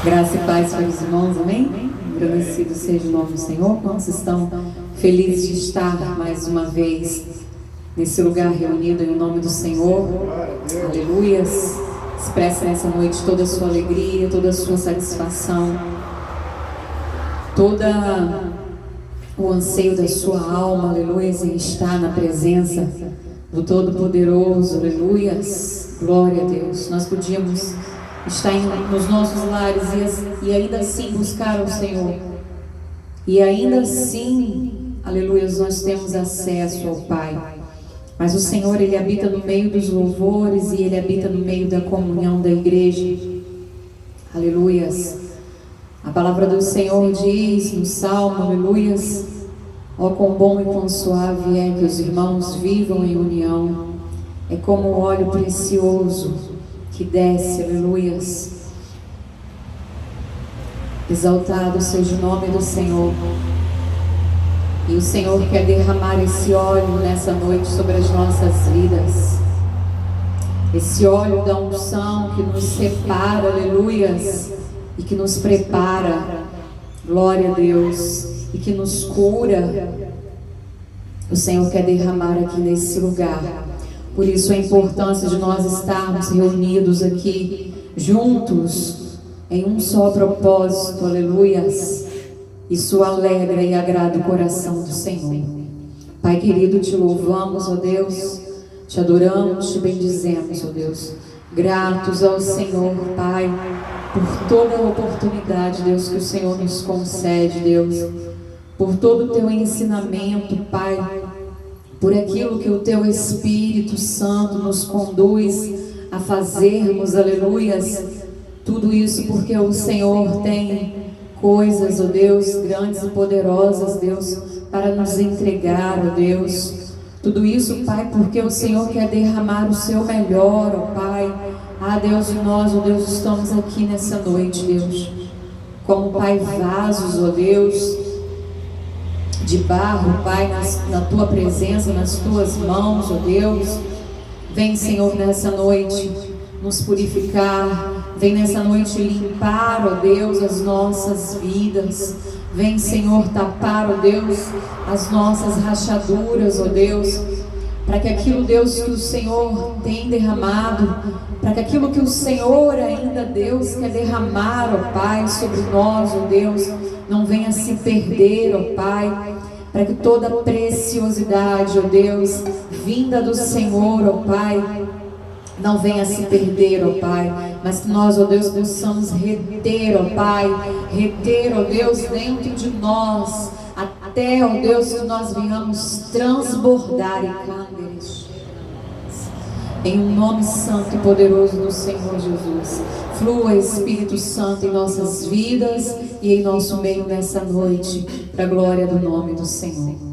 Graça e paz para os irmãos, amém? Agradecido seja o nome do Senhor. Quantos estão felizes de estar mais uma vez nesse lugar reunido em nome do Senhor? Aleluias! Expressa nessa noite toda a sua alegria, toda a sua satisfação, toda o anseio da sua alma, aleluias, em estar na presença do Todo-Poderoso, aleluias, glória a Deus. Nós podíamos estar nos nossos lares e ainda assim buscar ao Senhor, e ainda assim, aleluias, nós temos acesso ao Pai. Mas o Senhor, Ele habita no meio dos louvores e Ele habita no meio da comunhão da igreja, aleluias. A palavra do Senhor diz no Salmo, aleluias: ó, quão bom e quão suave é que os irmãos vivam em união. É como o óleo precioso que desce, aleluias. Exaltado seja o nome do Senhor. E o Senhor quer derramar esse óleo nessa noite sobre as nossas vidas. Esse óleo da unção que nos separa, aleluias, e que nos prepara, glória a Deus, e que nos cura. O Senhor quer derramar aqui nesse lugar. Por isso a importância de nós estarmos reunidos aqui, juntos, em um só propósito, aleluias. Isso alegra e agrada o coração do Senhor. Pai querido, te louvamos, ó Deus, te adoramos, te bendizemos, ó Deus. Gratos ao Senhor, Pai, por toda a oportunidade, Deus, que o Senhor nos concede, Deus, por todo o teu ensinamento, Pai, por aquilo que o teu Espírito Santo nos conduz a fazermos, aleluias. Tudo isso porque o Senhor tem coisas, ó Deus, grandes e poderosas, Deus, para nos entregar, ó Deus. Tudo isso, Pai, porque o Senhor quer derramar o seu melhor, ó Pai. Ah, Deus, e nós, ó Deus, estamos aqui nessa noite, Deus, como, Pai, vasos, ó Deus, de barro, Pai, na tua presença, nas tuas mãos, ó Deus. Vem, Senhor, nessa noite nos purificar. Vem nessa noite limpar, ó Deus, as nossas vidas. Vem, Senhor, tapar, ó Deus, as nossas rachaduras, ó Deus, para que aquilo, Deus, que o Senhor tem derramado, para que aquilo que o Senhor ainda, Deus, quer derramar, ó Pai, sobre nós, ó Deus, não venha se perder, ó Pai, para que toda a preciosidade, ó Deus, vinda do Senhor, ó Pai, não venha se perder, ó Pai, mas que nós, ó Deus, possamos reter, ó Pai, reter, ó Deus, dentro de nós, até, ó Deus, que nós venhamos transbordar em cânderes. Em um nome santo e poderoso do Senhor Jesus, flua Espírito Santo em nossas vidas e em nosso meio nessa noite, para a glória do nome do Senhor.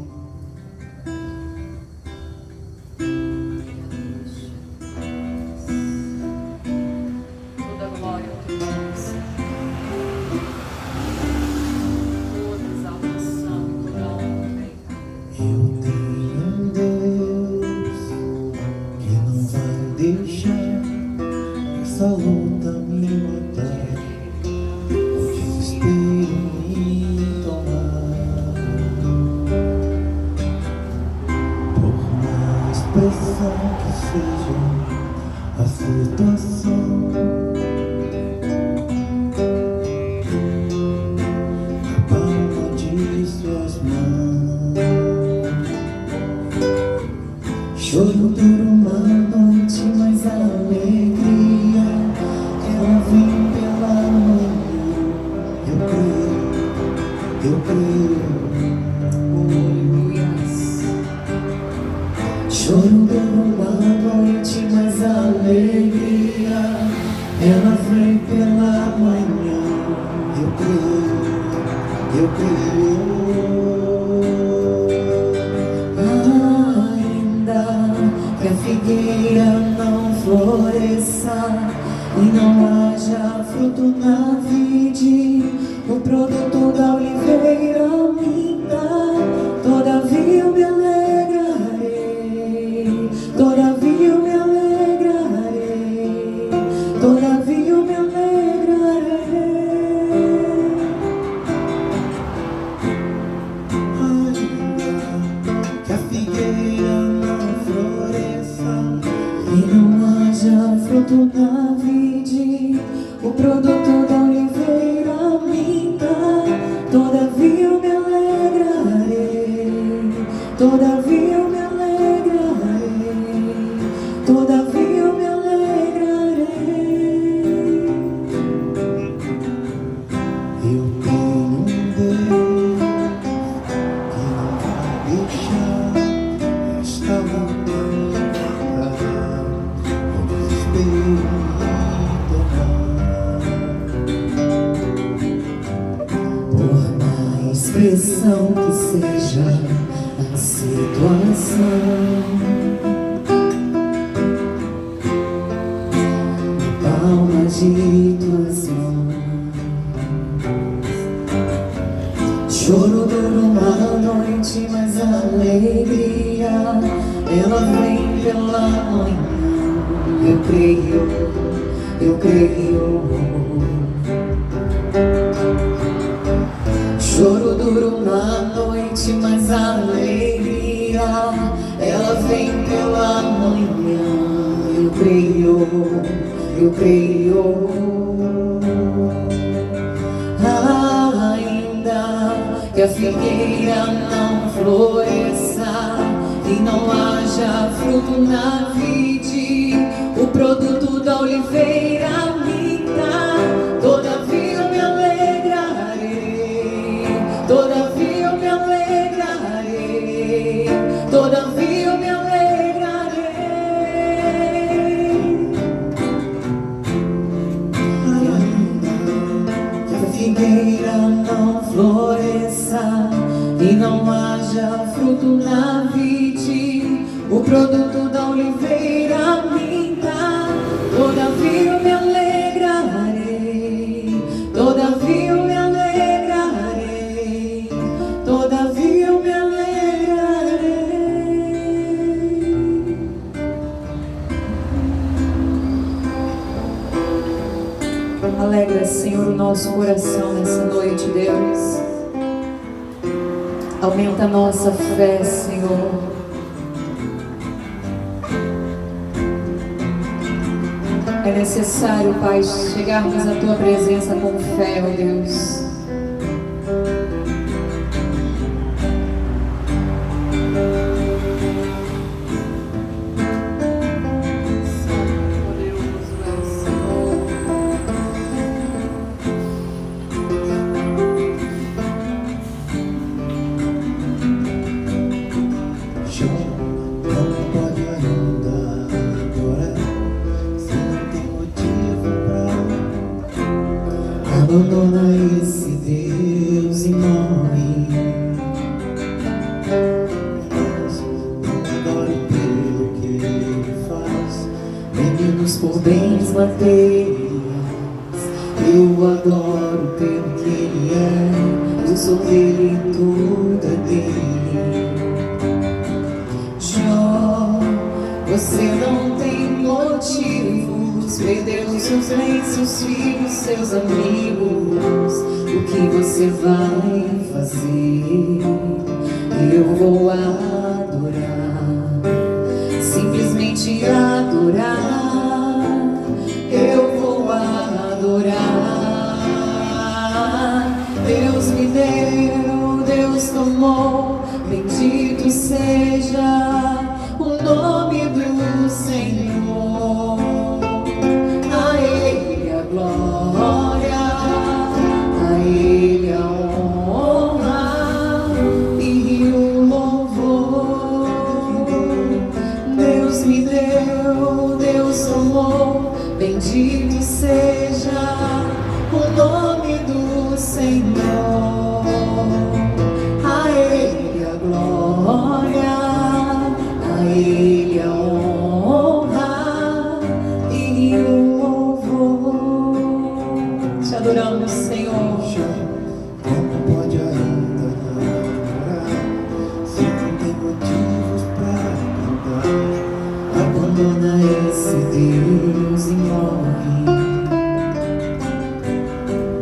Todavia eu me alegrarei. vide, o produto da oliveira me dá. Todavia eu me alegrarei, todavia eu me alegrarei, todavia eu me alegrarei. Eu tenho um Deus que não vai deixar esta luta parar, o desespero Por mais pressão que seja a situação, na palma de tuas mãos, choro dura uma noite, mas a alegria ela vem pela manhã. Eu creio, eu creio. Choro dura uma noite, mas a alegria ela vem pela manhã. Eu creio, eu creio. Ainda que a figueira não floresça e não haja fruto na vide, o produto da oliveira me dá. Todavia eu me alegrarei, todavia eu me alegrarei, todavia eu me alegrarei. Ainda que a figueira não floresça e não haja fruto na vide, o produto da oliveira me dá. Todavia eu me alegrarei, todavia eu me alegrarei, todavia eu me alegrarei. Alegra, Senhor, o nosso coração nessa noite, Deus. Aumenta a nossa fé, Senhor. É necessário, Pai, chegarmos à Tua presença com fé, ó Deus. abandona esse Deus e morre. Mas não adoro pelo que ele faz, nem menos por bens materiais. Eu adoro pelo que ele é, eu sou dele, tudo é dele. Jó, você não tem motivos, perdeu seus bens, seus filhos, seus amigos. O que você vai fazer? Eu vou adorar, simplesmente adorar. Eu vou adorar. Deus me deu, Deus tomou, bendito seja o nome do Senhor. A Ele a glória, a Ele a honra e o louvor. Deus me deu, Deus tomou, bendito seja o nome do Senhor. A Ele a glória, a Ele a honra e o louvor. Te adoramos, Senhor. Como pode ainda namorar, se não tem motivos pra cantar? Abandona esse Deus e morre.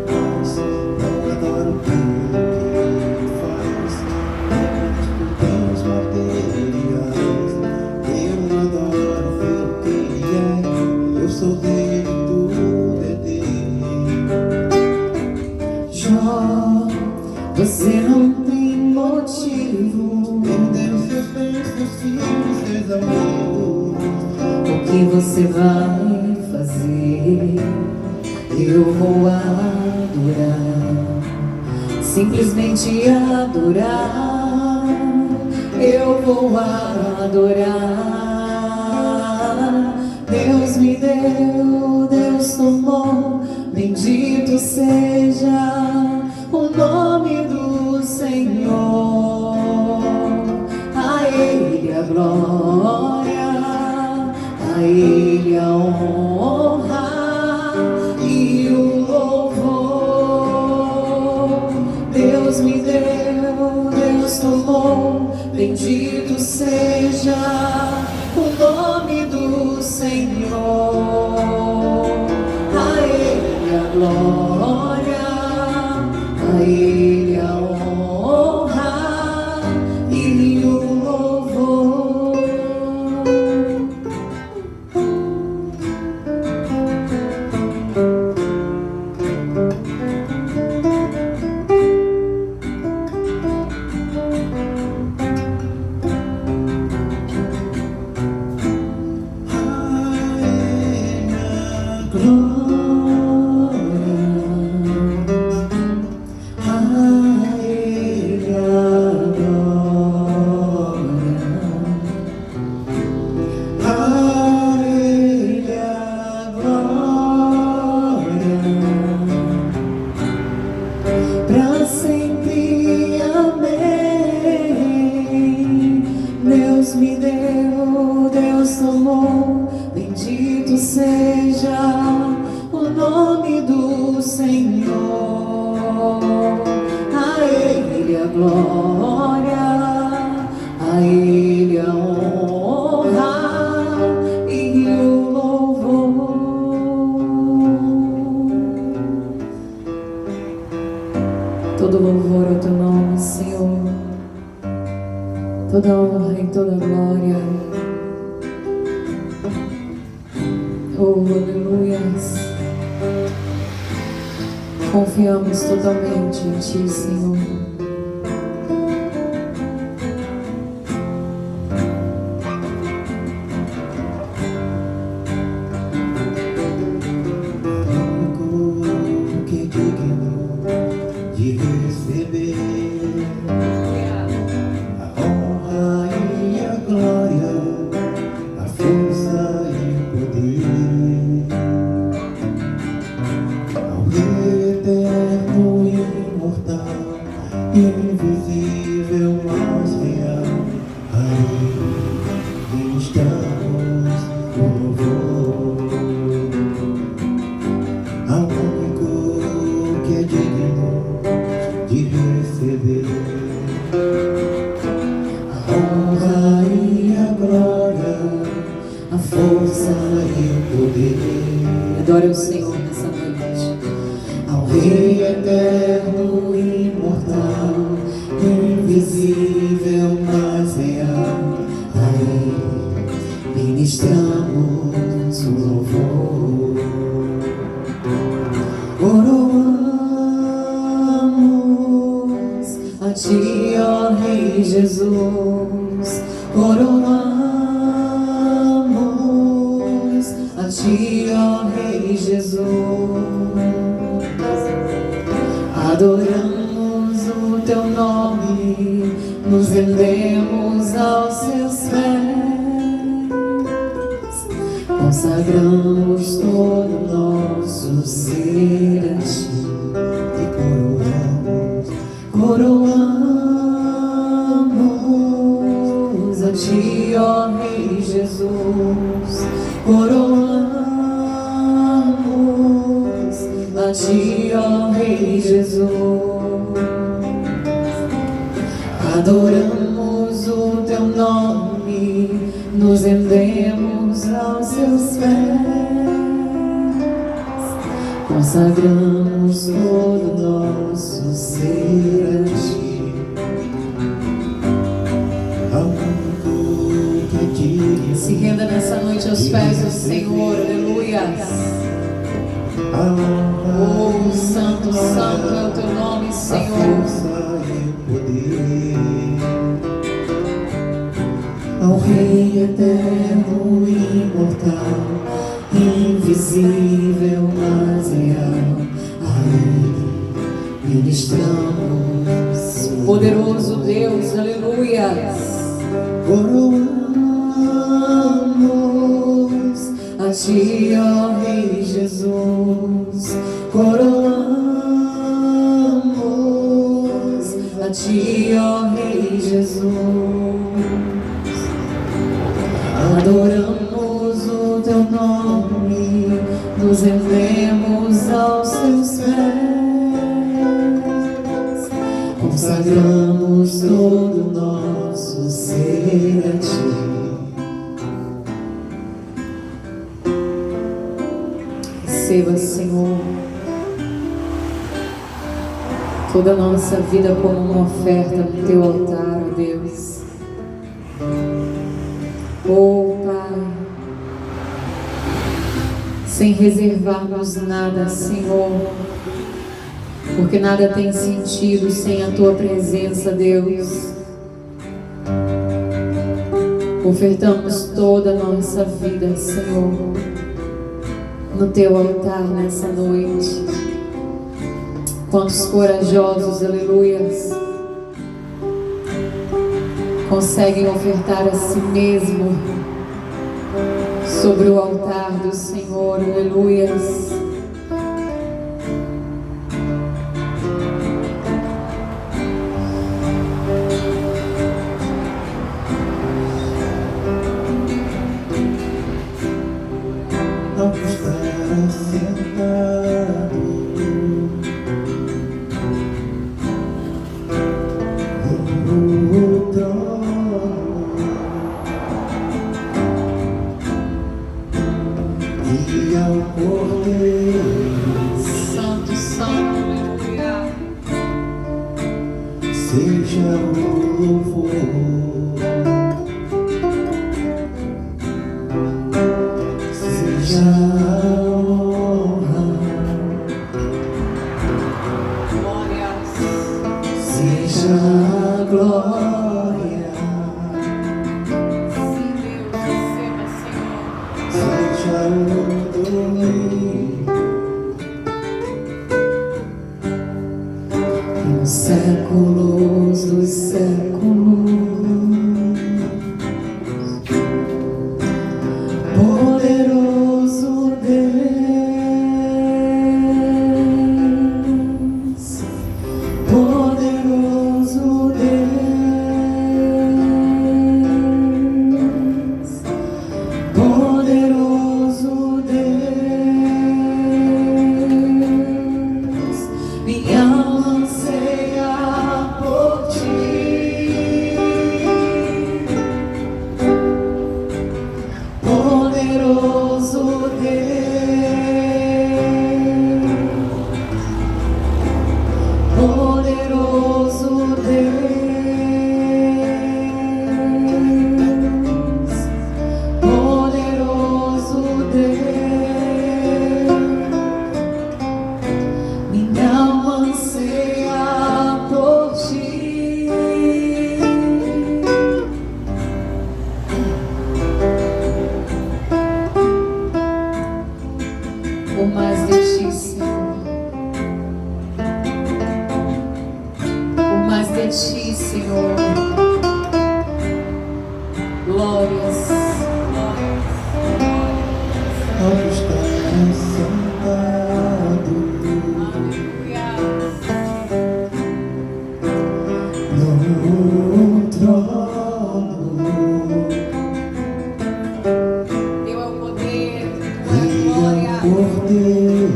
Mas não adoro pelo que ele faz, nem por bens materiais. Eu não adoro pelo que ele é, eu sou dele, tudo simples amor. O que você vai fazer? Eu vou adorar, simplesmente adorar. Eu vou adorar. Deus me deu, Deus tomou, bendito seja o nome do Senhor. A Ele a glória, a Ele a honra e o louvor. Deus me deu, Deus tomou, bendito seja o nome do Senhor. A Ele a glória, a Ele a honra e o louvor. Pra sempre, amém. Deus me deu, Deus tomou, bendito seja o nome do Senhor. A Ele a glória, a Ele a honra e o louvor. Todo louvor ao teu nome, Senhor. Toda honra e toda glória. Oh, aleluias. Confiamos totalmente em Ti, Senhor. Que é digno de receber a honra e a glória, a força e o poder, ao Rei eterno e imortal, invisível, mas real. A Ele ministramos o louvor, ao único que é digno de receber a honra e a glória, a força e o poder. Adore o Senhor nessa noite. Ao Rei eterno e imortal, invisível, mas real, a Ele ministramos o louvor. Coroamos a Ti, ó Rei Jesus. Coroamos a Ti, ó Rei Jesus. Adoramos o Teu nome, nos rendemos aos Seus pés, consagramos todo o nosso ser a Ti e coroamos a Ti, ó Rei Jesus. Coroamos a Ti, ó Rei Jesus. Adoramos o Teu nome, nos rendemos aos Seus pés, consagramos todo o nosso ser a Ti. Se renda nessa noite aos pés do Senhor, aleluias. Oh, santo, santo é o Teu nome, Senhor. A Rei eterno, imortal, invisível, mas real, a Ele ministramos. Poderoso Deus, aleluias. Coroamos a Ti, ó Rei Jesus. Coroamos a Ti, ó Rei Jesus. Adoramos o Teu nome, nos rendemos aos Teus pés, consagramos todo o nosso ser a Ti. Receba, Senhor, toda a nossa vida como uma oferta no Teu altar, ó Deus. Oh Pai, sem reservarmos nada, Senhor, porque nada tem sentido sem a Tua presença, Deus. Ofertamos toda a nossa vida, Senhor, no Teu altar nessa noite. Quantos corajosos, aleluias, conseguem ofertar a si mesmo sobre o altar do Senhor, aleluias. Ao estar assentado no trono e ao Cordeiro, Santo, Santo, aleluia. seja o louvor, seja a honra, Glórias. seja a glória, Sim, Deus, receba, Senhor. seja o domínio nos séculos dos séculos. Poderoso Deus, poderoso Deus, poderoso Deus, minha alma anseia por Ti. Poderoso Deus, poderoso Deus, poderoso Deus, minha alma anseia por Ti. Por mais de Ti, Senhor. Por mais de Ti, Senhor. Glórias. Ao estar sentado no trono Teu é o poder, e ao Cordeiro,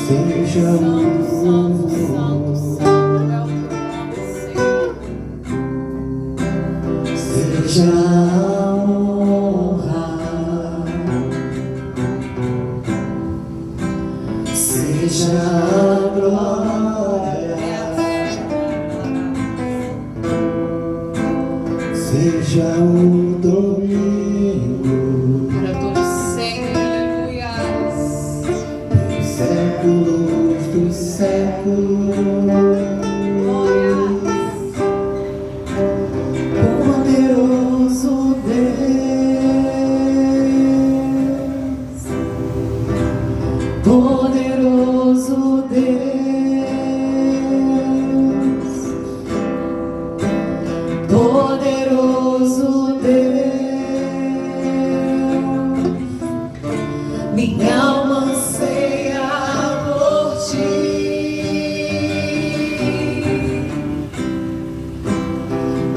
seja o Santo, Santo, louvor, Santo é o Teu nome, Senhor. minha alma anseia por ti.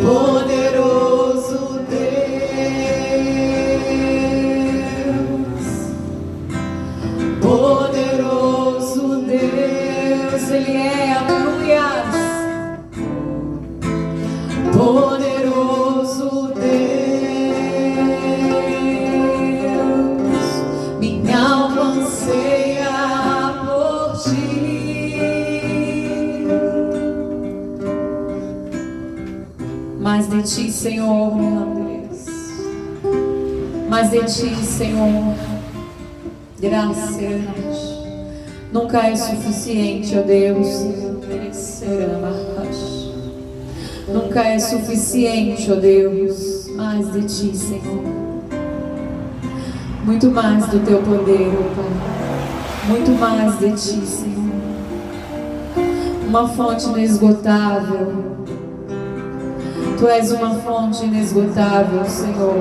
Poderoso Deus, poderoso Deus, Ele é, aleluias. Poderoso Deus, minha alma anseia por ti. Mais de ti, Senhor, meu Deus. Mais de ti, Senhor. Graças. Nunca é suficiente, ó Deus. Nunca é suficiente, ó Deus. Mais de ti, Senhor. Muito mais do teu poder, ó Pai. Muito mais de ti, Senhor. Uma fonte inesgotável. Tu és uma fonte inesgotável, Senhor.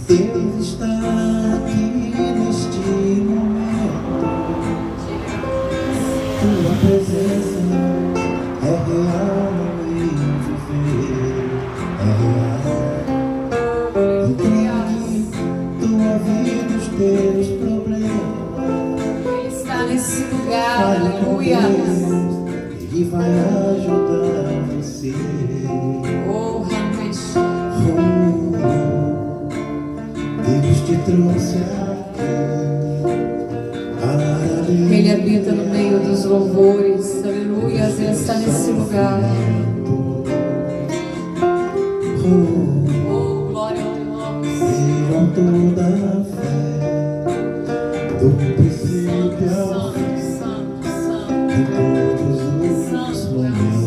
Deus está aqui neste momento. Tua presença é real no meu viver. É real. Entende tua vida, os teus problemas. Ele está nesse lugar, aleluia. Ele vai ajudar você. Deus te trouxe aqui. Ele habita no meio dos louvores, aleluia. Ele está nesse lugar. Oh, glória ao teu nome. Com toda a fé, do princípio ao fim, em todos os momentos.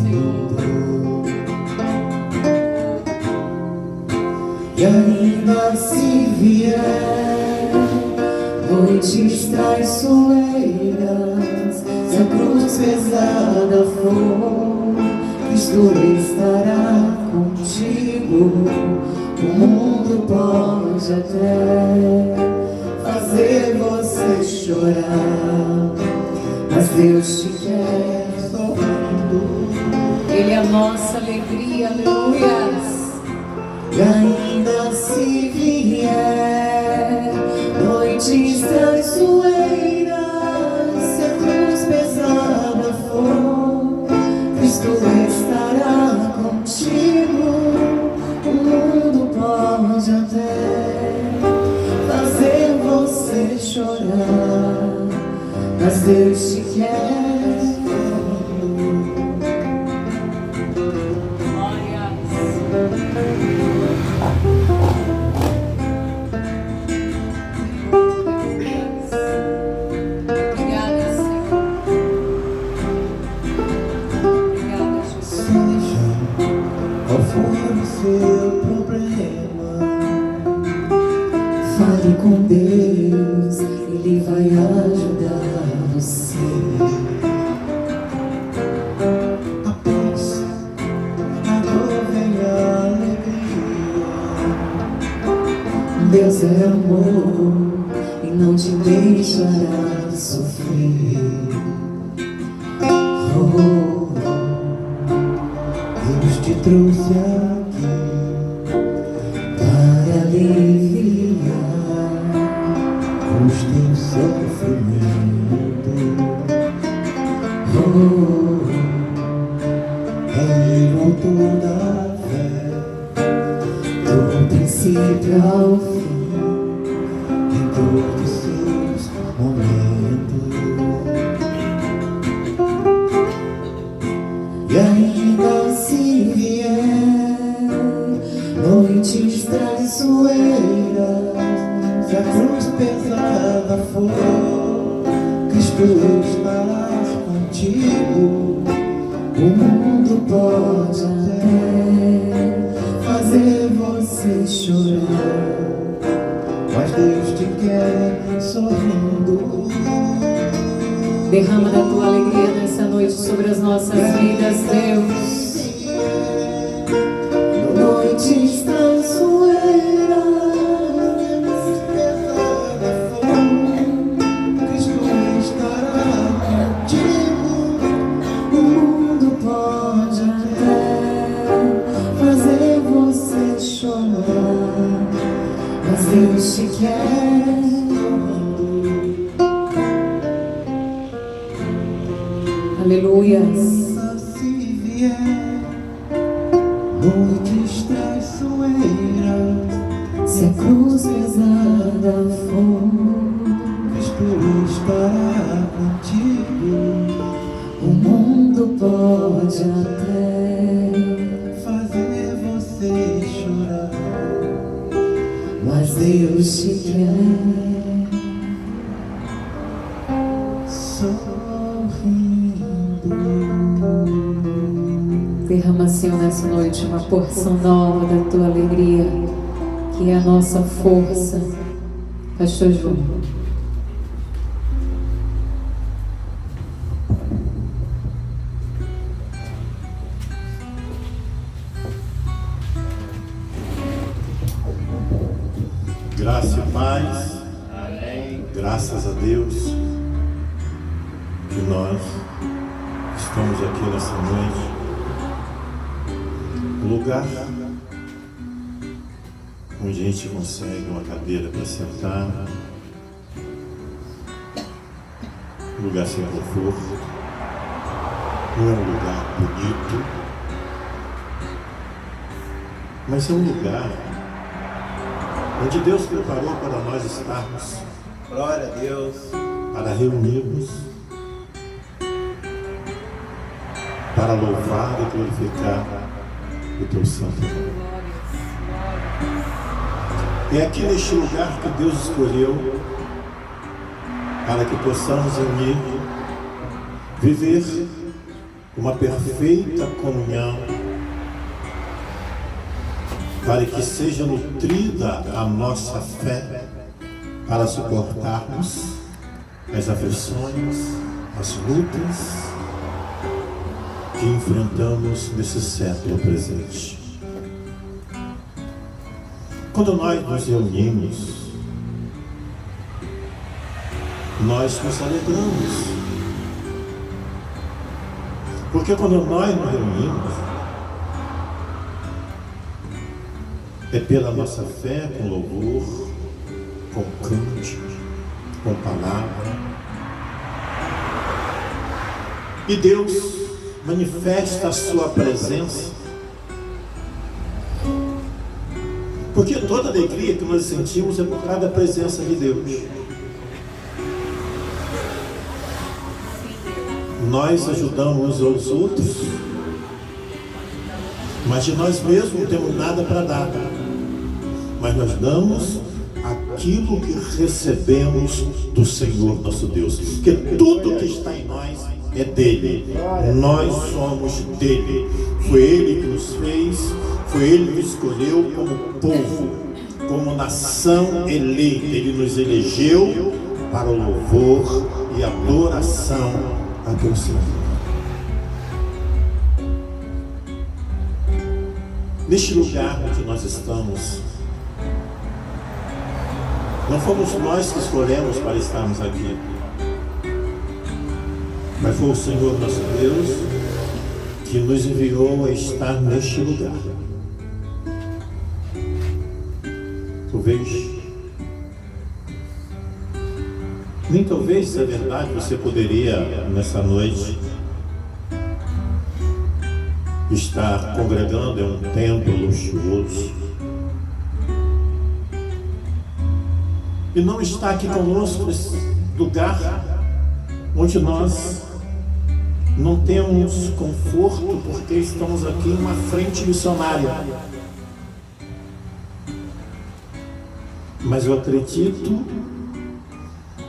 E ainda se vier noites traiçoeiras, se a cruz pesada for, Cristo estará contigo. O mundo pode até fazer você chorar, mas Deus te quer sorrindo. Ele é a nossa alegria, aleluias. E ainda se vier noites traiçoeiras, se a cruz pesada for, Cristo estará contigo. O mundo pode até fazer você chorar, mas Deus te quer. Seu problema, fale com Deus, Ele vai ajudar você. Após a dor vem a alegria. Deus é amor e não te deixará sofrer. Oh, Deus te trouxe aqui para aliviar os teus sofrimentos. Oh, Ele voltou da fé, do princípio ao fim, em todos os seus momentos. E ainda se vier noites traiçoeiras, se a cruz pesada for, Cristo estará contigo. O mundo pode até fazer você chorar, mas Deus te quer sorrindo. Derrama da tua alegria nessa noite sobre as nossas vidas, Deus. Noites traiçoeiras, Cristo estará contigo. O mundo pode até fazer você chorar, mas Deus te quer. Aleluias. Se vier noites traiçoeiras, se a cruz pesada for, Cristo estará contigo. O mundo pode até fazer você chorar, mas Deus te quer. Derrama, Senhor, nessa noite uma porção nova da tua alegria, que é a nossa força. Pastor João. Graça e paz. Amém. Graças a Deus que nós estamos aqui nessa noite. Um lugar onde a gente consegue uma cadeira para sentar, um lugar sem conforto, não é um lugar bonito, mas é um lugar onde Deus preparou para nós estarmos. Glória a Deus. Para reunirmos, para louvar e glorificar o teu santo nome. É aqui neste lugar que Deus escolheu para que possamos unir, viver uma perfeita comunhão, para que seja nutrida a nossa fé, para suportarmos as aflições, as lutas que enfrentamos nesse século presente. Quando nós nos reunimos, nós nos alegramos, porque quando nós nos reunimos, é pela nossa fé, com louvor, com cântico, com palavra, e Deus manifesta a sua presença, porque toda alegria que nós sentimos é por causa da presença de Deus. Nós ajudamos uns aos outros, mas de nós mesmos não temos nada para dar, mas nós damos aquilo que recebemos do Senhor nosso Deus, porque tudo que está em nós é dele, nós somos dele. Foi ele que nos fez, foi ele que nos escolheu como povo, como nação eleita. Ele nos elegeu para o louvor e adoração a Deus Senhor. Neste lugar onde nós estamos, não fomos nós que escolhemos para estarmos aqui, mas foi o Senhor nosso Deus que nos enviou a estar neste lugar. Talvez, é verdade, você poderia nessa noite estar congregando em um templo luxuoso e não estar aqui conosco nesse lugar onde nós não temos conforto, porque estamos aqui em uma frente missionária. Mas eu acredito,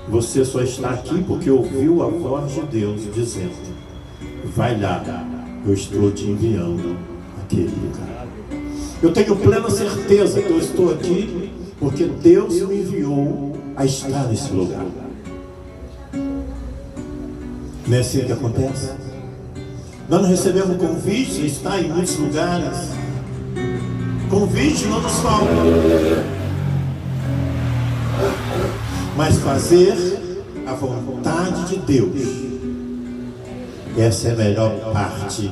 você só está aqui porque ouviu a voz de Deus dizendo: vai lá, eu estou te enviando àquele lugar. Eu tenho plena certeza que eu estou aqui porque Deus me enviou a estar nesse lugar. Não é assim que acontece? Nós não recebemos convite, está em muitos lugares. Convite não nos falta, mas fazer a vontade de Deus, essa é a melhor parte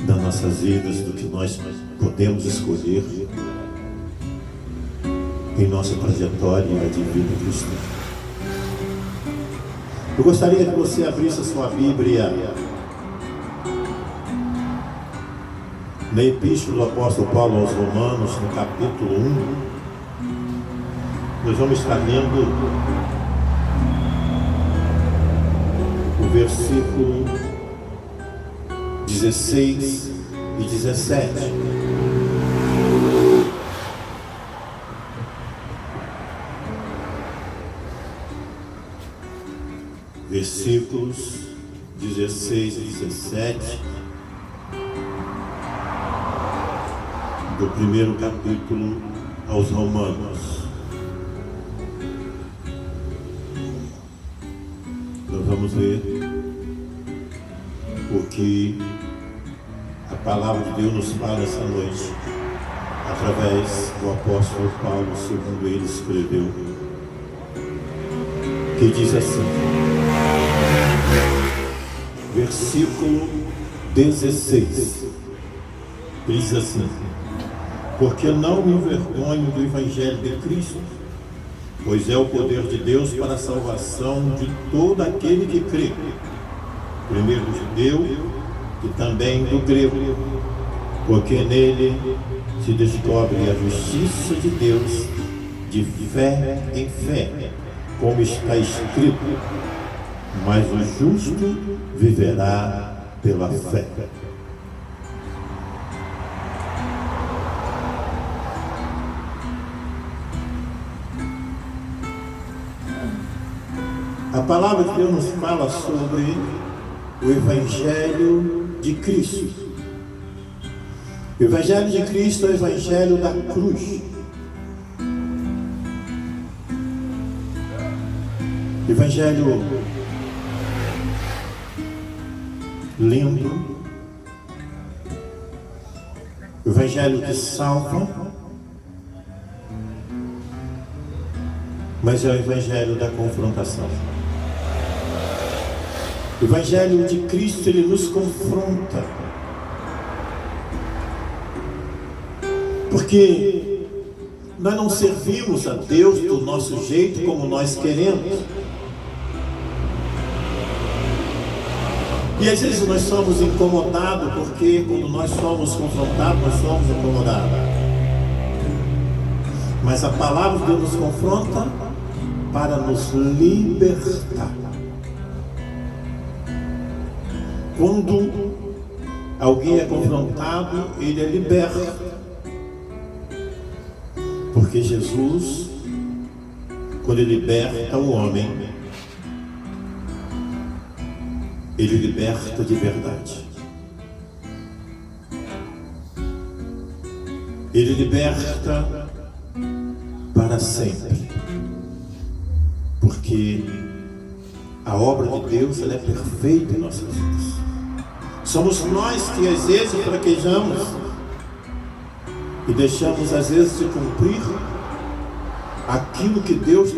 das nossas vidas, do que nós podemos escolher em nossa trajetória de vida cristã. Eu gostaria que você abrisse a sua Bíblia na Epístola do Apóstolo Paulo aos Romanos, no capítulo 1. Nós vamos estar lendo o versículo 16 e 17. Versículos 16 e 17 do primeiro capítulo aos Romanos. Nós vamos ver o que a palavra de Deus nos fala essa noite, através do apóstolo Paulo, segundo ele escreveu, que diz assim, versículo 16, ele diz assim: porque não me envergonho do Evangelho de Cristo, pois é o poder de Deus para a salvação de todo aquele que crê, primeiro do judeu e também do grego, porque nele se descobre a justiça de Deus de fé em fé, como está escrito, mas o justo viverá pela fé. A palavra de Deus nos fala sobre o Evangelho de Cristo. O Evangelho de Cristo é o Evangelho da cruz. Evangelho lindo, o Evangelho que salva, mas é o Evangelho da confrontação. O Evangelho de Cristo, ele nos confronta, porque nós não servimos a Deus do nosso jeito, como nós queremos. E às vezes nós somos incomodados, porque quando nós somos confrontados, nós somos incomodados. Mas a palavra de Deus nos confronta para nos libertar. Quando alguém é confrontado, ele é liberto. Porque Jesus, quando ele liberta o homem, ele liberta de verdade. Ele liberta para sempre. Porque a obra de Deus, ela é perfeita em nossas vidas. Somos nós que às vezes fraquejamos e deixamos às vezes de cumprir aquilo que Deus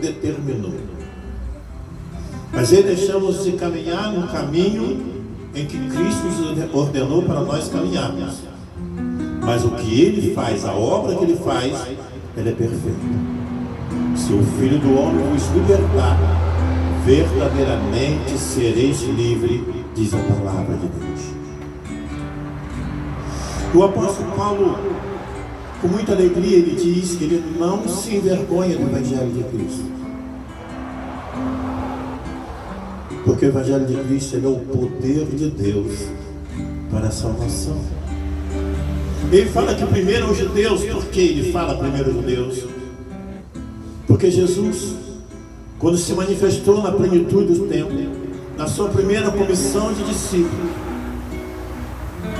determinou. Mas aí deixamos de caminhar no caminho em que Cristo nos ordenou para nós caminharmos. Mas o que Ele faz, a obra que Ele faz, ela é perfeita. Se o Filho do Homem vos libertar, verdadeiramente sereis livres, diz a palavra de Deus. O apóstolo Paulo, com muita alegria, ele diz que ele não se envergonha do Evangelho de Cristo. Porque o Evangelho de Cristo, ele é o poder de Deus para a salvação. Ele fala que primeiro aos judeus. Por que ele fala primeiro aos judeus? Porque Jesus, quando se manifestou na plenitude do tempo, na sua primeira comissão de discípulos,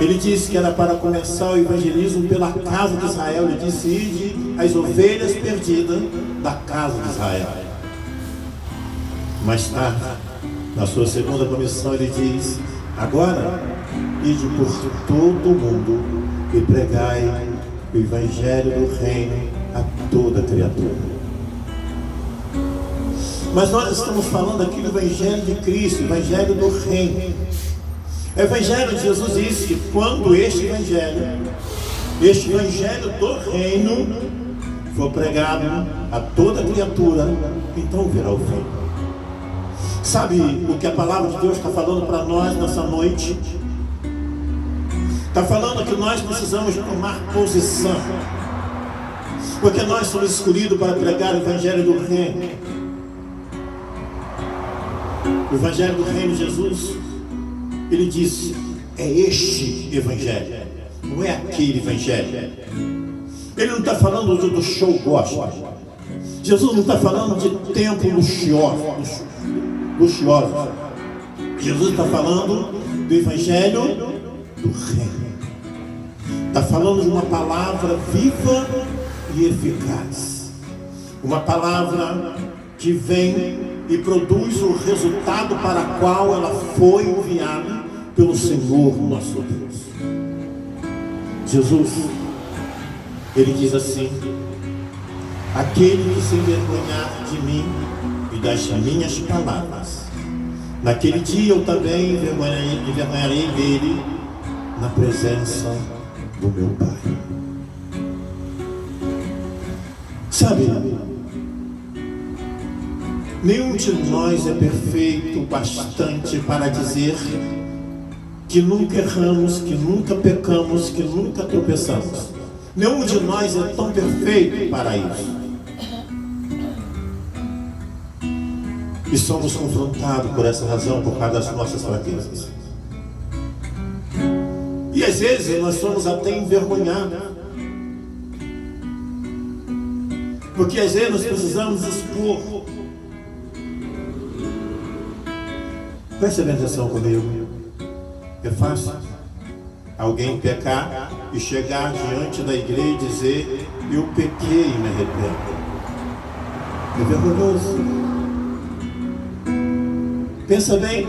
ele disse que era para começar o evangelismo pela casa de Israel. Ele disse: ide as ovelhas perdidas da casa de Israel. Mais tarde, na sua segunda comissão, ele diz: agora, ide por todo o mundo e pregai o evangelho do reino a toda criatura. Mas nós estamos falando aqui do evangelho de Cristo, o evangelho do reino. O evangelho de Jesus diz que quando este evangelho do reino for pregado a toda criatura, então virá o fim. Sabe o que a palavra de Deus está falando para nós nessa noite? Está falando que nós precisamos tomar posição, porque nós somos escolhidos para pregar o evangelho do reino. O evangelho do reino de Jesus, ele disse: é este evangelho, não é aquele evangelho. Ele não está falando do show gospel. Jesus não está falando de templo luxuoso. Jesus está falando do evangelho do reino. Está falando de uma palavra viva e eficaz, uma palavra que vem e produz o resultado para o qual ela foi enviada pelo Senhor nosso Deus. Jesus, ele diz assim: aquele que se envergonhar de mim e das minhas palavras, naquele dia eu também envergonharei dele na presença do meu Pai. Sabe, nenhum de nós é perfeito bastante para dizer que nunca erramos, que nunca pecamos, que nunca tropeçamos. Nenhum de nós é tão perfeito para isso. E somos confrontados por essa razão, por causa das nossas fraquezas. E às vezes nós somos até envergonhados, porque às vezes nós precisamos expor. Preste atenção comigo. É fácil alguém pecar e chegar diante da igreja e dizer: eu pequei e me arrependo. É vergonhoso. Pensa bem,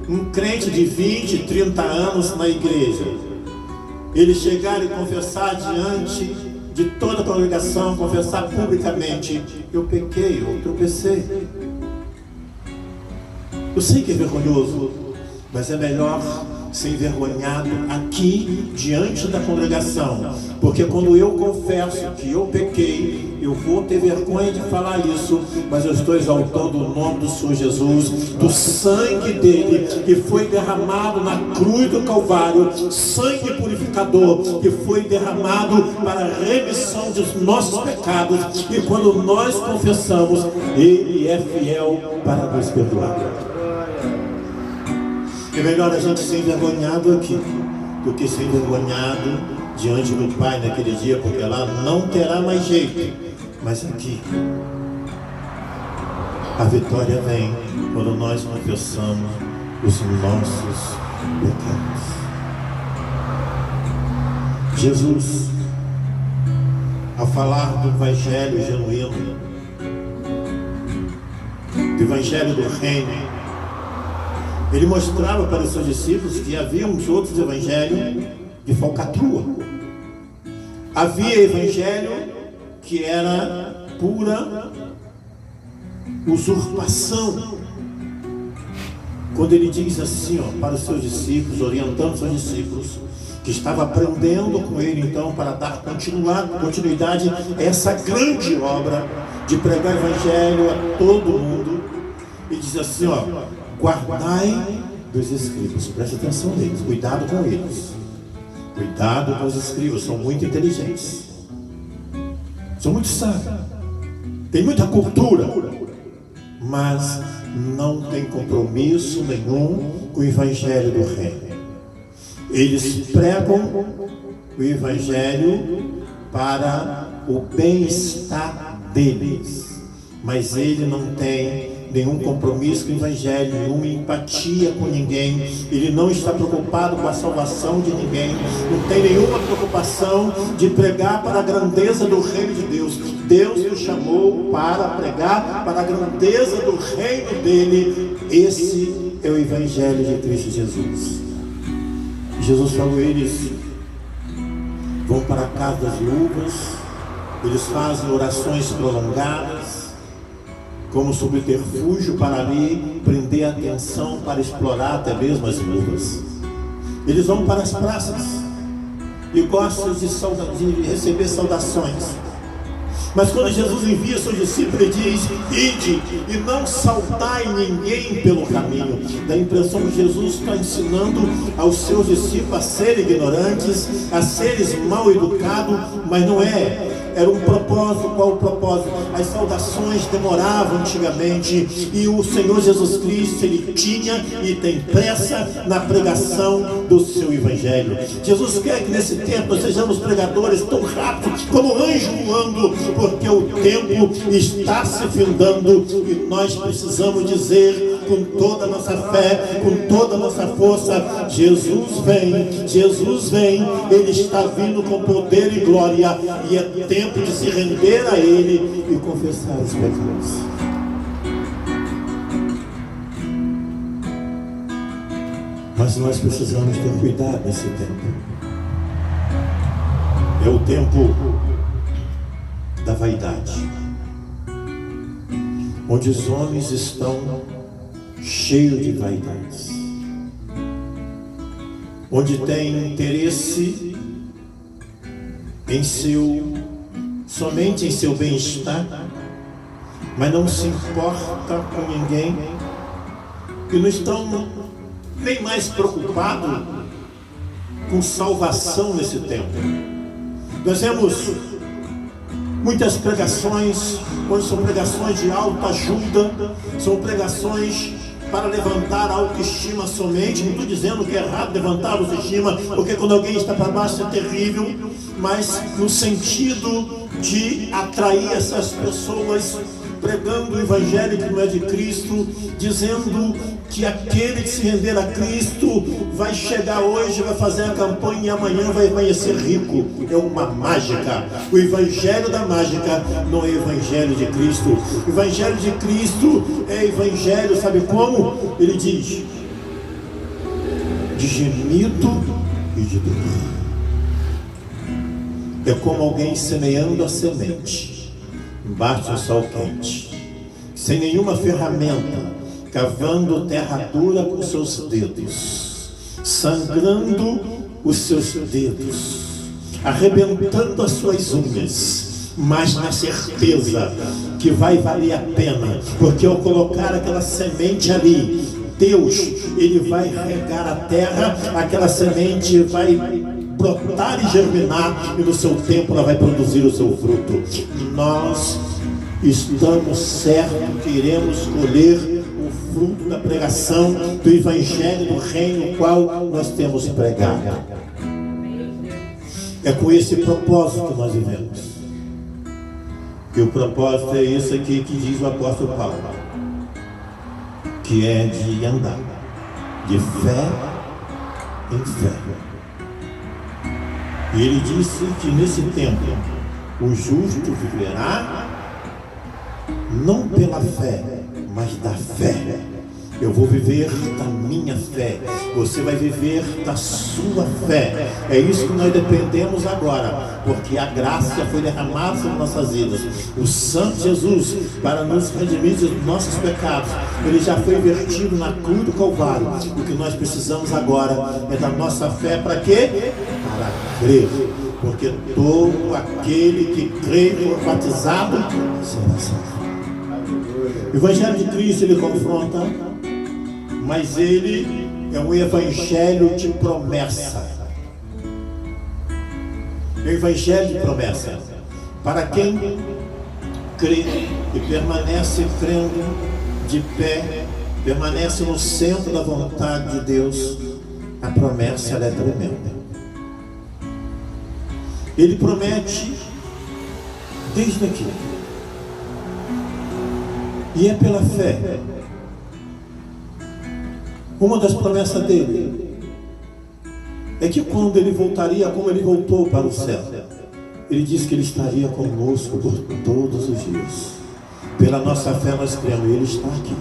um crente de 20, 30 anos na igreja, ele chegar e confessar diante de toda a congregação, confessar publicamente: eu pequei, eu tropecei. Eu sei que é vergonhoso, mas é melhor ser envergonhado aqui diante da congregação, porque quando eu confesso que eu pequei, eu vou ter vergonha de falar isso, mas eu estou exaltando o nome do Senhor Jesus, do sangue dele que foi derramado na cruz do Calvário, sangue purificador que foi derramado para a remissão dos nossos pecados, e quando nós confessamos, ele é fiel para nos perdoar. É melhor a gente ser envergonhado aqui do que ser envergonhado diante do Pai naquele dia, porque lá não terá mais jeito. Mas aqui a vitória vem quando nós confessamos os nossos pecados. Jesus, ao falar do evangelho genuíno, do evangelho do reino, ele mostrava para os seus discípulos que havia uns outros evangelhos de falcatrua. Havia evangelho que era pura usurpação. Quando ele diz assim, para os seus discípulos, orientando os seus discípulos, que estava aprendendo com ele então para dar continuidade a essa grande obra de pregar o evangelho a todo mundo, e diz assim, guardai dos escribas. Preste atenção neles, cuidado com eles. Cuidado com os escribas, são muito inteligentes, são muito sábios, tem muita cultura, mas não tem compromisso nenhum com o evangelho do reino. Eles pregam o evangelho para o bem-estar deles, mas ele não tem nenhum compromisso com o Evangelho, nenhuma empatia com ninguém, ele não está preocupado com a salvação de ninguém, não tem nenhuma preocupação de pregar para a grandeza do reino de Deus. Deus nos chamou para pregar para a grandeza do reino dele. Esse é o Evangelho de Cristo Jesus. Jesus falou, eles vão para a casa das viúvas, eles fazem orações prolongadas, como subterfúgio para ali prender a atenção, para explorar até mesmo as viúvas. Eles vão para as praças e gostam de receber saudações. Mas quando Jesus envia seus discípulos, ele diz, ide e não saudai ninguém pelo caminho. Dá a impressão que Jesus está ensinando aos seus discípulos a serem ignorantes, a serem mal educados, mas não é. Era um propósito. Qual o propósito? As saudações demoravam antigamente, e o Senhor Jesus Cristo, ele tinha e tem pressa na pregação do seu Evangelho. Jesus quer que nesse tempo nós sejamos pregadores tão rápidos como anjo voando, porque o tempo está se findando e nós precisamos dizer com toda a nossa fé, com toda a nossa força, Jesus vem, ele está vindo com poder e glória, e é tempo de se render a ele e confessar os pecados. Mas nós precisamos ter cuidado nesse tempo. É o tempo da vaidade, onde os homens estão cheios de vaidades, onde tem interesse somente em seu bem-estar, mas não se importa com ninguém, que não estão nem mais preocupados com salvação nesse tempo. Nós vemos muitas pregações, onde são pregações de autoajuda, são pregações para levantar a autoestima somente. Não estou dizendo que é errado levantar a autoestima, porque quando alguém está para baixo é terrível, mas no sentido de atrair essas pessoas, pregando o Evangelho que não é de Cristo, dizendo que aquele que se render a Cristo vai chegar hoje, vai fazer a campanha e amanhã vai amanhecer rico. É uma mágica. O Evangelho da mágica não é o Evangelho de Cristo. O Evangelho de Cristo é Evangelho, sabe como? Ele diz, de gemido e de dor. É como alguém semeando a semente embaixo do sol quente, sem nenhuma ferramenta, cavando terra dura com seus dedos, sangrando os seus dedos, arrebentando as suas unhas, mas na certeza que vai valer a pena, porque ao colocar aquela semente ali, Deus, ele vai regar a terra, aquela semente vai brotar e germinar, e no seu tempo ela vai produzir o seu fruto. Nós estamos certos que iremos colher o fruto da pregação do Evangelho do Reino, o qual nós temos pregado. É com esse propósito que nós vivemos. E o propósito é esse aqui que diz o apóstolo Paulo, que é de andar de fé em fé. E ele disse que nesse tempo o justo viverá não pela fé, mas da fé. Eu vou viver da minha fé, você vai viver da sua fé. É isso que nós dependemos agora, porque a graça já foi derramada sobre nossas vidas. O Santo Jesus, para nos redimir dos nossos pecados, ele já foi vertido na cruz do Calvário. O que nós precisamos agora é da nossa fé. Para quê? Para crer, porque todo aquele que crê e for batizado será salvo. O Evangelho de Cristo, ele confronta, mas ele é um evangelho de promessa. É um evangelho de promessa. Para quem crê e permanece crendo de pé, permanece no centro da vontade de Deus, a promessa ela é tremenda. Ele promete desde aqui E é pela fé. Uma das promessas dele é que quando ele voltaria, como ele voltou para o céu, ele disse que ele estaria conosco por todos os dias. Pela nossa fé nós cremos, ele está aqui.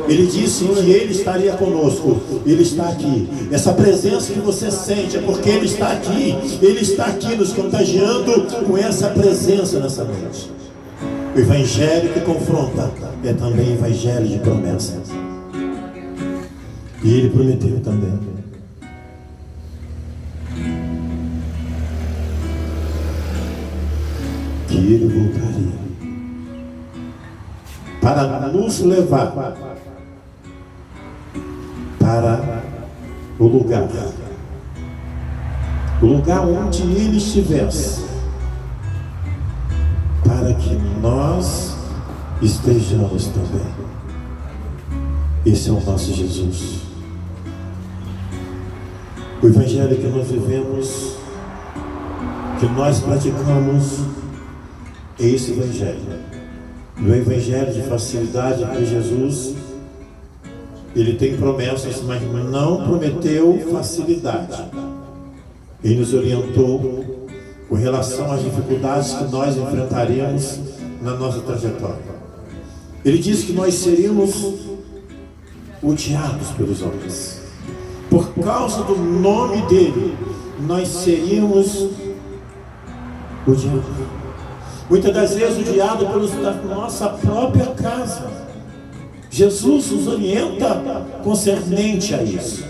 Ele disse que ele estaria conosco. Ele está aqui. Essa presença que você sente é porque ele está aqui. Ele está aqui nos contagiando com essa presença nessa noite. O evangelho que confronta é também evangelho de promessas. E ele prometeu também que ele voltaria para nos levar para o lugar onde ele estivesse, para que nós estejamos também. Esse é o nosso Jesus. O evangelho que nós vivemos, que nós praticamos, é esse evangelho. No evangelho de facilidade, porque Jesus, ele tem promessas, mas não prometeu facilidade. Ele nos orientou com relação às dificuldades que nós enfrentaríamos na nossa trajetória. Ele disse que nós seríamos odiados pelos homens. Por causa do nome dele, nós seríamos odiados. Muitas das vezes odiados pelos da nossa própria casa. Jesus nos orienta concernente a isso.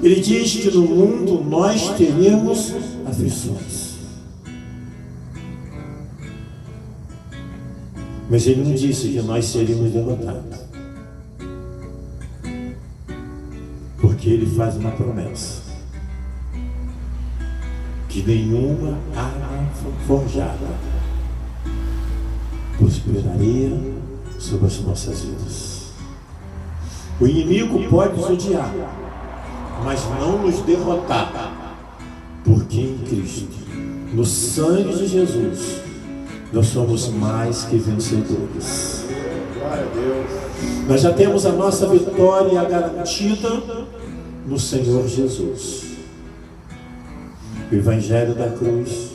Ele diz que no mundo nós teríamos aflições. Mas ele não disse que nós seríamos derrotados. Porque ele faz uma promessa: que nenhuma arma forjada prosperaria sobre as nossas vidas. O inimigo pode nos odiar, mas não nos derrotar, porque em Cristo, no sangue de Jesus, nós somos mais que vencedores. Nós já temos a nossa vitória garantida no Senhor Jesus. O Evangelho da Cruz,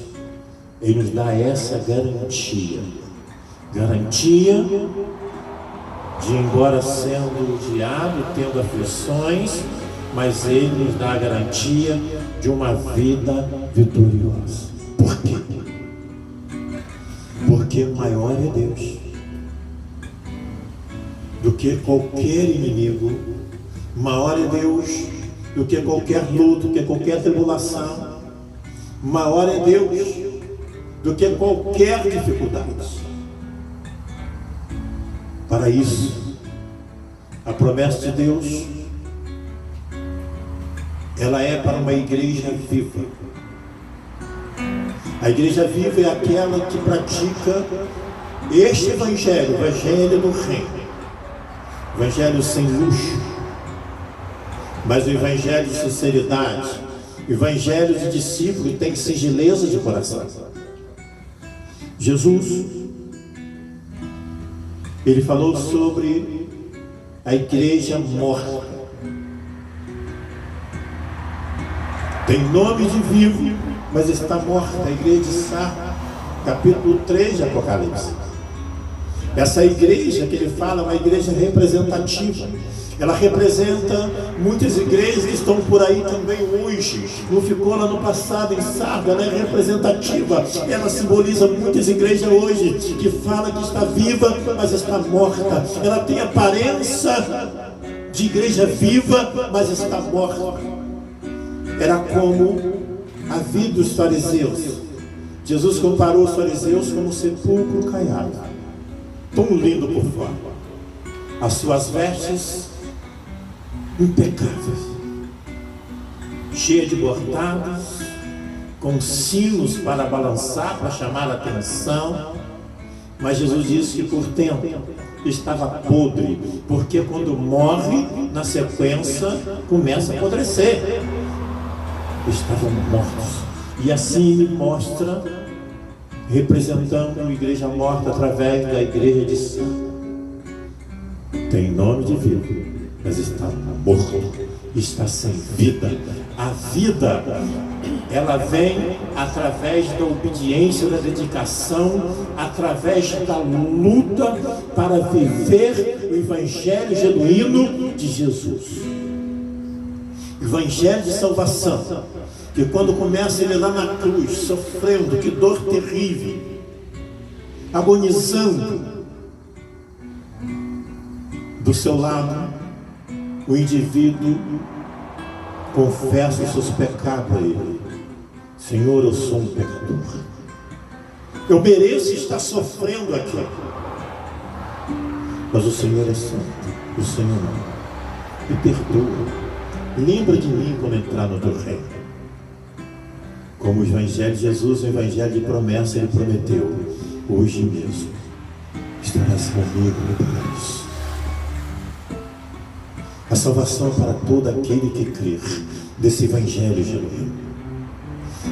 ele nos dá essa garantia de, embora sendo odiado, tendo aflições, mas ele nos dá a garantia de uma vida vitoriosa. Por quê? Porque maior é Deus do que qualquer inimigo, maior é Deus do que qualquer luta, do que qualquer tribulação, maior é Deus do que qualquer dificuldade. Para isso, a promessa de Deus, ela é para uma igreja viva. A igreja viva é aquela que pratica este evangelho, o evangelho do reino, o evangelho sem luxo, mas o evangelho de sinceridade, o evangelho de discípulo que tem singeleza de coração. Jesus, ele falou sobre a igreja morta. Tem nome de vivo, mas está morta. A igreja de Sardes, capítulo 3 de Apocalipse. Essa igreja que ele fala é uma igreja representativa. Ela representa muitas igrejas que estão por aí também hoje. Não ficou lá no passado em Sardes, ela é representativa. Ela simboliza muitas igrejas hoje que fala que está viva, mas está morta. Ela tem aparência de igreja viva, mas está morta. Era como a vida dos fariseus. Jesus comparou os fariseus como um sepulcro caiado, tão lindo por fora, as suas vestes impecáveis, cheia de bordados, com sinos para balançar, para chamar a atenção. Mas Jesus disse que por dentro estava podre, porque quando morre, na sequência começa a apodrecer. Estavam mortos. E assim ele mostra representando a igreja morta através da igreja de sangue. Tem nome de vida, mas está morto, está sem vida. A vida, ela vem através da obediência, da dedicação, através da luta para viver o evangelho genuíno de Jesus. Evangelho de salvação, que quando começa ele lá na cruz, sofrendo, que dor terrível, agonizando, do seu lado, o indivíduo confessa os seus pecados a ele. Senhor, eu sou um pecador, eu mereço estar sofrendo aqui, mas o Senhor é santo, o Senhor não. Me perdoa, lembra de mim quando entrar no teu reino. Como o evangelho de Jesus, o evangelho de promessa, ele prometeu: hoje mesmo estarás comigo no paraíso. A salvação para todo aquele que crer desse evangelho genuíno.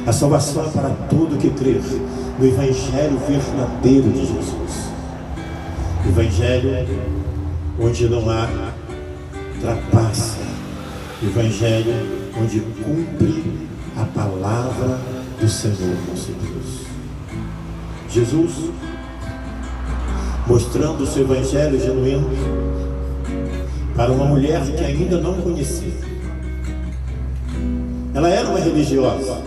A salvação para todo que crer no evangelho verdadeiro de Jesus. O evangelho onde não há trapaça. O evangelho onde cumpre a palavra do Senhor nosso Deus. Jesus, mostrando o seu evangelho genuíno para uma mulher que ainda não conhecia. Ela era uma religiosa.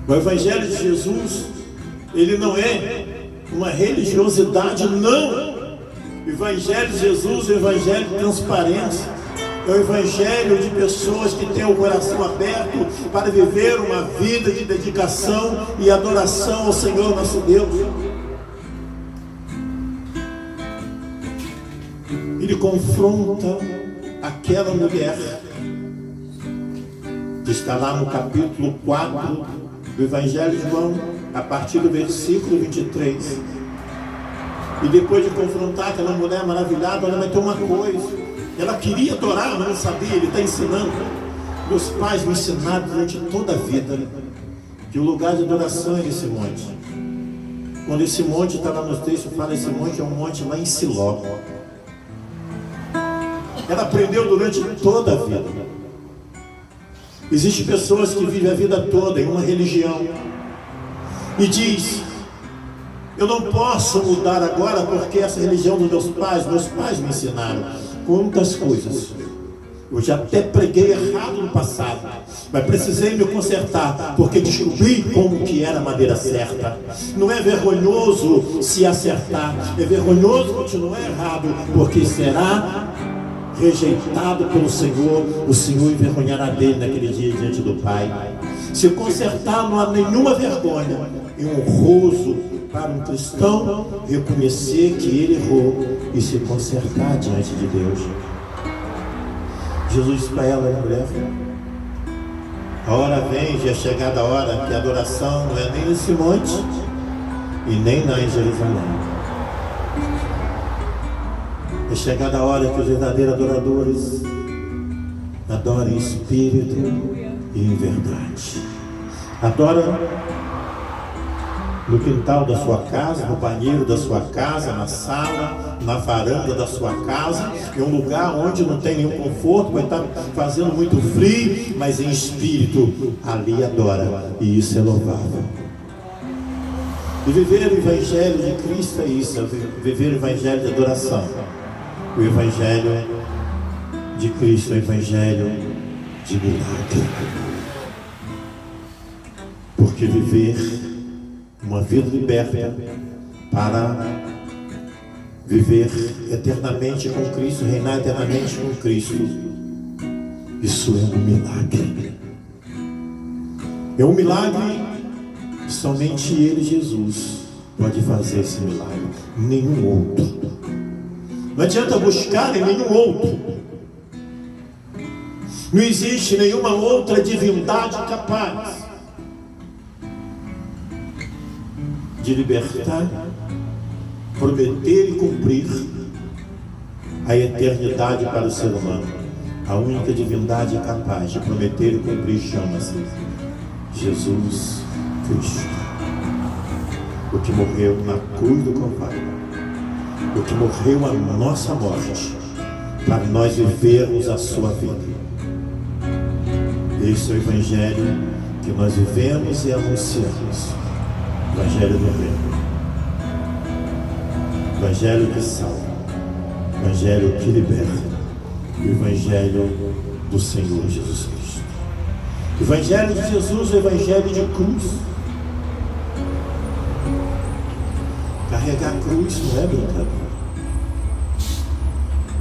O evangelho de Jesus, ele não é uma religiosidade, não. O evangelho de Jesus é o evangelho de transparência. É o evangelho de pessoas que têm o coração aberto para viver uma vida de dedicação e adoração ao Senhor nosso Deus. Ele confronta aquela mulher que está lá no capítulo 4 do Evangelho de João, a partir do versículo 23. E depois de confrontar aquela mulher maravilhada, ela vai ter uma coisa: ela queria adorar, mas não sabia. Ele está ensinando. Meus pais me ensinaram durante toda a vida que o lugar de adoração é esse monte. Quando esse monte está lá nos textos, fala: esse monte é um monte lá em Siló. Ela aprendeu durante toda a vida. Existem pessoas que vivem a vida toda em uma religião e diz: eu não posso mudar agora porque essa religião dos meus pais me ensinaram. Quantas coisas eu já até preguei errado no passado, mas precisei me consertar, porque descobri como que era a maneira certa. Não é vergonhoso se acertar, é vergonhoso continuar errado, porque será rejeitado pelo Senhor. O Senhor envergonhará dele naquele dia diante do Pai. Se consertar, não há nenhuma vergonha. É honroso para um cristão reconhecer que ele errou e se consertar diante de Deus. Jesus disse para ela: mulher, a hora vem, já é chegada a hora que a adoração não é nem nesse monte e nem lá em Jerusalém. É chegada a hora que os verdadeiros adoradores adorem em espírito e em verdade. Adora no quintal da sua casa, no banheiro da sua casa, na sala, na varanda da sua casa. É um lugar onde não tem nenhum conforto, vai estar fazendo muito frio, mas em espírito ali adora, e isso é louvável. E viver o evangelho de Cristo é isso, é viver o evangelho de adoração. O evangelho de Cristo é o evangelho de milagre. Porque viver uma vida liberta para viver eternamente com Cristo, reinar eternamente com Cristo, isso é um milagre. É um milagre que somente Ele, Jesus, pode fazer esse milagre, nenhum outro. Não adianta buscar em nenhum outro. Não existe nenhuma outra divindade capaz de libertar, prometer e cumprir a eternidade para o ser humano. A única divindade capaz de prometer e cumprir chama-se Jesus Cristo. o que morreu na cruz do Calvário, o que morreu a nossa morte, para nós vivermos a sua vida. Esse é o Evangelho que nós vivemos e anunciamos. O Evangelho do Reino, o Evangelho que salva, o Evangelho que liberta, o Evangelho do Senhor Jesus Cristo. O Evangelho de Jesus é o Evangelho de cruz. Carregar a cruz não é brincadeira.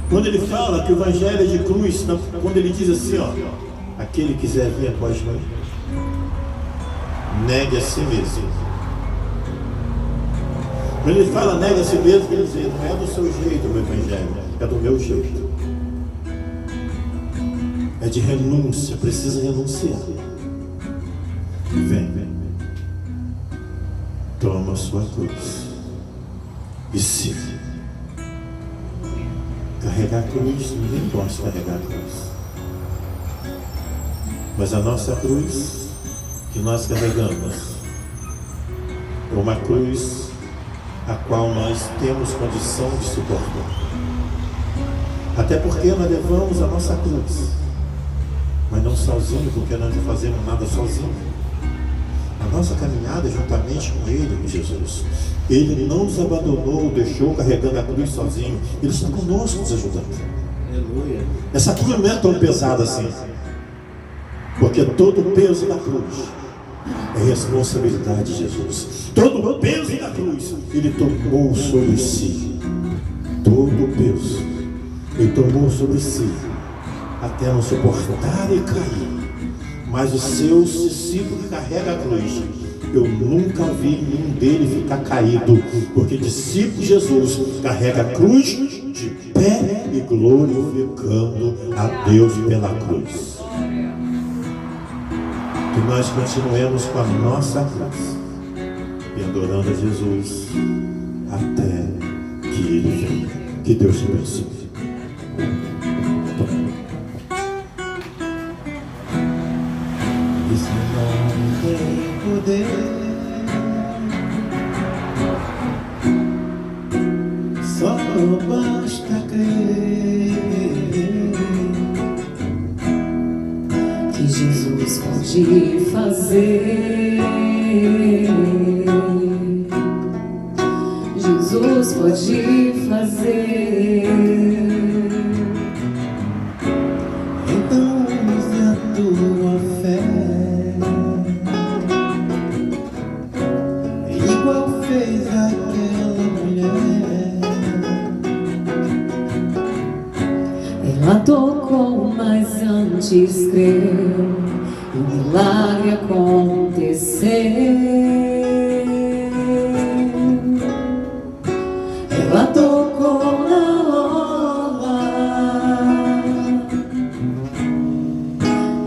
Quando ele fala que o Evangelho é de cruz, quando ele diz assim, ó, aquele que quiser vir após mim, negue a si mesmo. Quando ele fala nega a si mesmo, ele diz, não é do seu jeito o meu Evangelho, é do meu jeito. É de renúncia, precisa renunciar. Vem, toma a sua cruz e siga. Carregar a cruz, ninguém gosta de carregar a cruz. Mas a nossa cruz que nós carregamos é uma cruz a qual nós temos condição de suportar. Até porque nós levamos a nossa cruz, mas não sozinho, porque nós não fazemos nada sozinho. A nossa caminhada é juntamente com Ele, com Jesus. Ele não nos abandonou, deixou carregando a cruz sozinho. Ele está conosco, nos ajudando. Aleluia. Essa cruz não é tão pesada assim, porque todo o peso da cruz é responsabilidade de Jesus. Todo o peso da cruz Ele tomou sobre si. Todo o peso Ele tomou sobre si, até não suportar e cair. Mas os seus discípulos que carregam a cruz, eu nunca vi nenhum deles ficar caído, porque discípulo de Jesus carrega a cruz de pé e glorificando a Deus pela cruz. Que nós continuemos com a nossa cruz e adorando a Jesus até que Ele venha. Que Deus te abençoe. Esse nome tem poder, só basta crer que Jesus pode fazer. Jesus pode fazer. então use a tua fé, igual fez aquela mulher. Ela tocou, mas antes creu, e o milagre aconteceu. Ela tocou na orla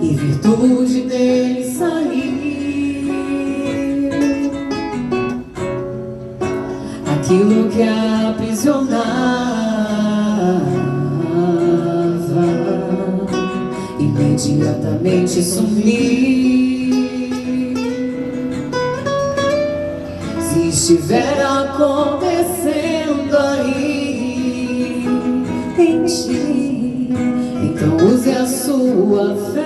e virtude dele saiu. Aquilo que a aprisionava imediatamente sumiu. Se estiver acontecendo aí em ti, então use a sua fé.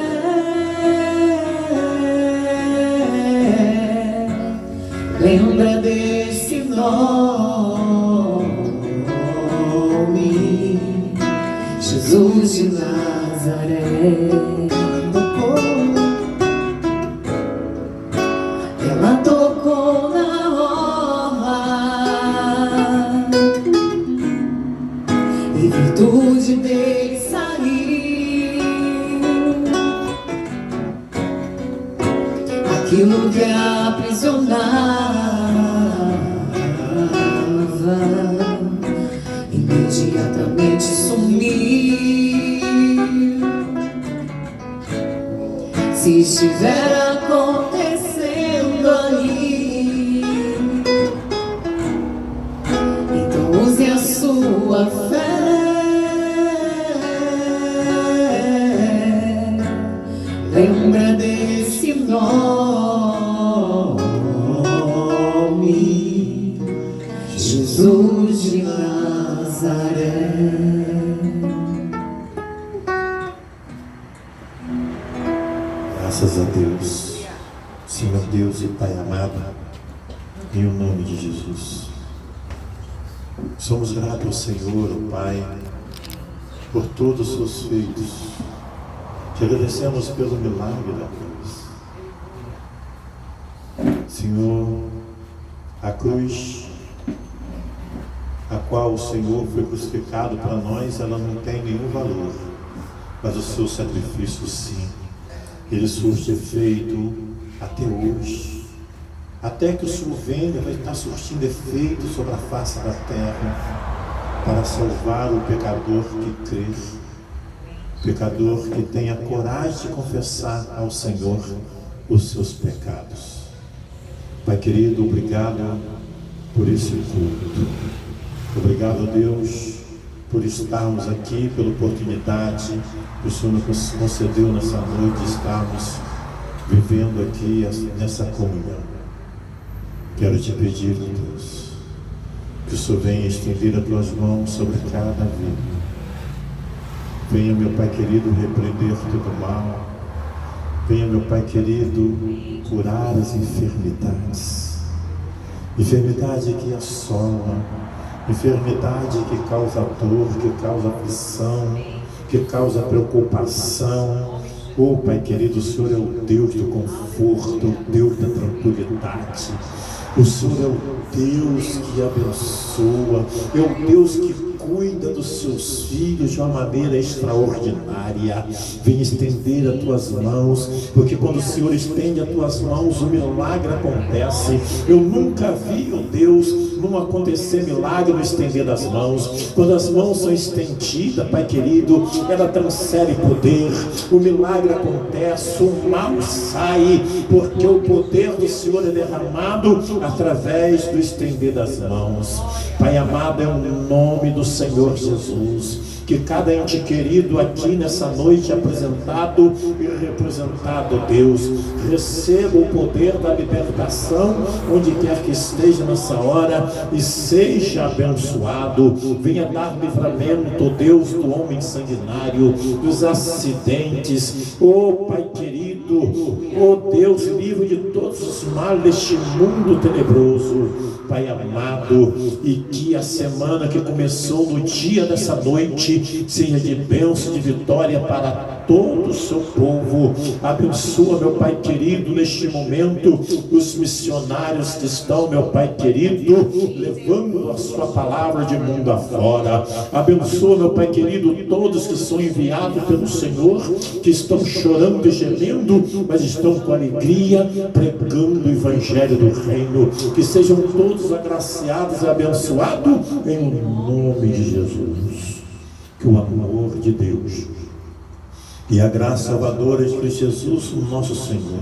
Lembra desse nome, Jesus de Nazaré. Ela tocou na orla e virtude dele saiu. Aquilo que a aprisionava imediatamente sumiu. Se estiver acontecendo aí, então use a sua fé. Lembra desse nome, Graças a Deus, Senhor Deus e Pai amado, em o nome de Jesus. Somos gratos ao Senhor, ao Pai, por todos os seus feitos. Te agradecemos pelo milagre da cruz. Senhor, a cruz a qual o Senhor foi crucificado para nós, ela não tem nenhum valor, mas o seu sacrifício sim, ele surte efeito até hoje, até que o Senhor venha, vai estar surtindo efeito sobre a face da terra, para salvar o pecador que crê, pecador que tenha coragem de confessar ao Senhor os seus pecados. Pai querido, obrigado por esse culto. Obrigado, Deus, por estarmos aqui, pela oportunidade que o Senhor nos concedeu nessa noite, estarmos vivendo aqui nessa comunhão. Quero te pedir, Deus, que o Senhor venha estender as tuas mãos sobre cada vida. Venha, meu Pai querido, repreender todo mal. Venha, meu Pai querido, curar as enfermidades. Enfermidade que assola, enfermidade que causa dor, que causa aflição, que causa preocupação. Oh, Pai querido, o Senhor é o Deus do conforto, o Deus da tranquilidade. O Senhor é o Deus que abençoa, é o Deus que cuida dos seus filhos de uma maneira extraordinária. Venha estender as tuas mãos, porque quando o Senhor estende as tuas mãos, o milagre acontece. Eu nunca vi, oh Deus, não acontecer milagre no estender das mãos. Quando as mãos são estendidas, Pai querido, ela transfere poder, o milagre acontece, o mal sai, porque o poder do Senhor é derramado através do estender das mãos. Pai amado, é o nome do Senhor Jesus, que cada ente querido aqui nessa noite apresentado e representado, Deus, receba o poder da libertação onde quer que esteja nessa hora e seja abençoado. Venha dar livramento, Deus, do homem sanguinário, dos acidentes, oh Pai querido, oh Deus, livre de todos os males deste mundo tenebroso, Pai amado, e que a semana que começou no dia dessa noite seja de bênção, de vitória para todo o seu povo. Abençoa, meu Pai querido, neste momento, os missionários que estão, meu Pai querido, levando a sua palavra de mundo afora. Abençoa, meu Pai querido, todos que são enviados pelo Senhor, que estão chorando e gemendo, mas estão com alegria, pregando o Evangelho do Reino. Que sejam todos agraciados e abençoados em nome de Jesus. Que o amor de Deus e a graça salvadora de Cristo Jesus, o nosso Senhor,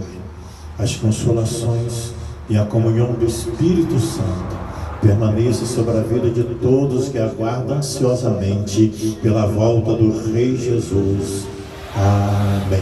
as consolações e a comunhão do Espírito Santo permaneça sobre a vida de todos que aguardam ansiosamente pela volta do Rei Jesus. Amém.